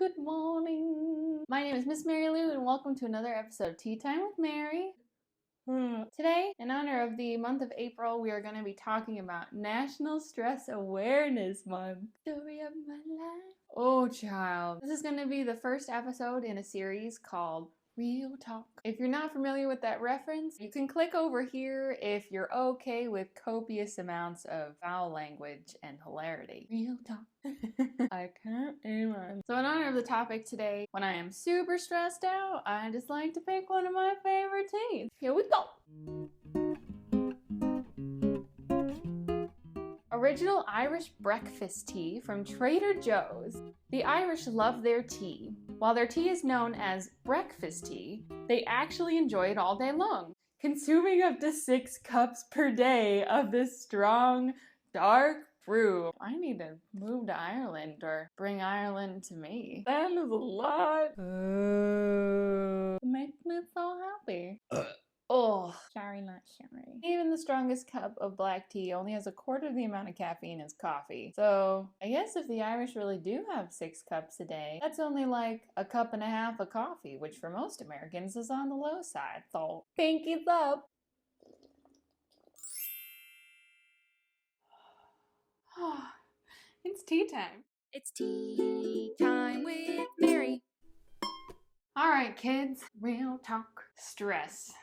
good morning. My name is Miss Mary Lou and welcome to another episode of Tea Time with Mary. Today, in honor of the month of April, we are going to be talking about National Stress Awareness Month. Story of my life. Oh, child. This is going to be the first episode in a series called Real Talk. If you're not familiar with that reference, you can click over here if you're okay with copious amounts of foul language and hilarity. Real talk. I can't even. So in honor of the topic today, when I am super stressed out, I just like to pick one of my favorite teas. Here we go. Original Irish breakfast tea from Trader Joe's. The Irish love their tea. While their tea is known as breakfast tea, they actually enjoy it all day long, consuming up to 6 cups per day of this strong, dark brew. I need to move to Ireland or bring Ireland to me. That is a lot. It makes me so happy. Oh, sorry, not sorry. Even the strongest cup of black tea only has 1/4 of the amount of caffeine as coffee. So I guess if the Irish really do have 6 cups a day, that's only like 1.5 cups of coffee, which for most Americans is on the low side. So pinkies up. It's tea time. It's tea time with Mary. All right, kids, real talk. Stress.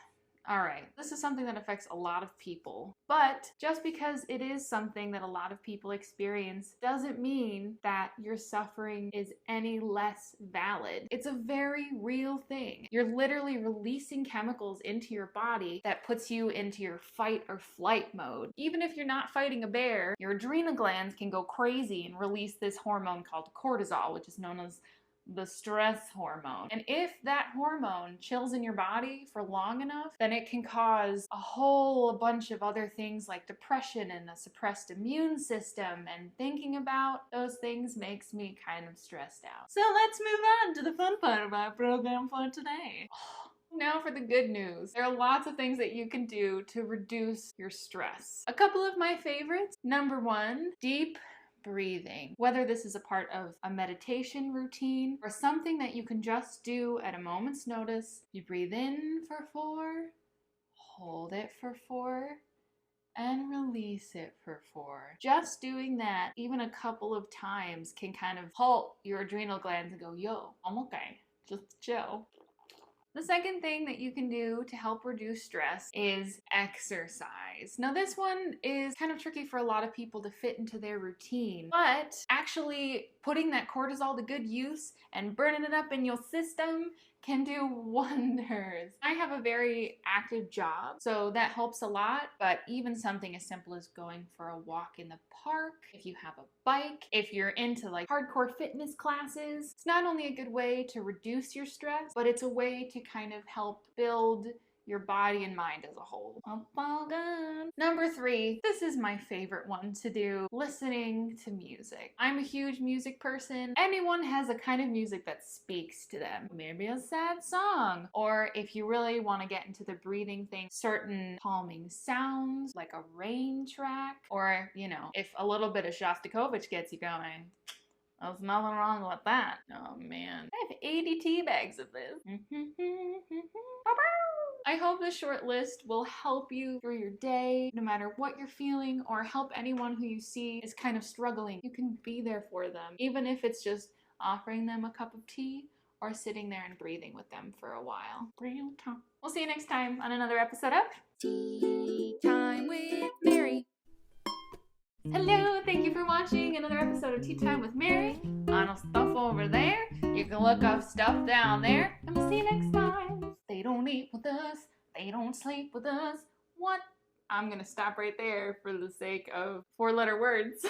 All right, this is something that affects a lot of people, but just because it is something that a lot of people experience doesn't mean that your suffering is any less valid. It's a very real thing. You're literally releasing chemicals into your body that puts you into your fight or flight mode. Even if you're not fighting a bear, your adrenal glands can go crazy and release this hormone called cortisol, which is known as the stress hormone. And if that hormone chills in your body for long enough, then it can cause a whole bunch of other things like depression and a suppressed immune system, and thinking about those things makes me kind of stressed out. So let's move on to the fun part of our program for today. Now for the good news. There are lots of things that you can do to reduce your stress. A couple of my favorites. Number 1, deep breathing. Whether this is a part of a meditation routine or something that you can just do at a moment's notice, you breathe in for 4, hold it for 4, and release it for 4. Just doing that even a couple of times can kind of halt your adrenal glands and go, yo, I'm okay, just chill. The second thing that you can do to help reduce stress is exercise. Now this one is kind of tricky for a lot of people to fit into their routine, but actually putting that cortisol to good use and burning it up in your system can do wonders. I have a very active job, so that helps a lot, but even something as simple as going for a walk in the park, if you have a bike, if you're into like hardcore fitness classes, it's not only a good way to reduce your stress, but it's a way to kind of help build your body and mind as a whole. Number 3, this is my favorite one to do, listening to music. I'm a huge music person. Anyone has a kind of music that speaks to them. Maybe a sad song, or if you really want to get into the breathing thing, certain calming sounds like a rain track, or, you know, if a little bit of Shostakovich gets you going, there's nothing wrong with that. Oh man, I have 80 tea bags of this. I hope this short list will help you through your day, no matter what you're feeling, or help anyone who you see is kind of struggling. You can be there for them, even if it's just offering them a cup of tea or sitting there and breathing with them for a while. Real talk. We'll see you next time on another episode of Tea time with Mary. Hello, thank you for watching another episode of Tea Time with Mary. On stuff over there. You can look up stuff down there. And we'll see you next time. They don't eat with us. They don't sleep with us. What? I'm gonna stop right there for the sake of 4-letter words.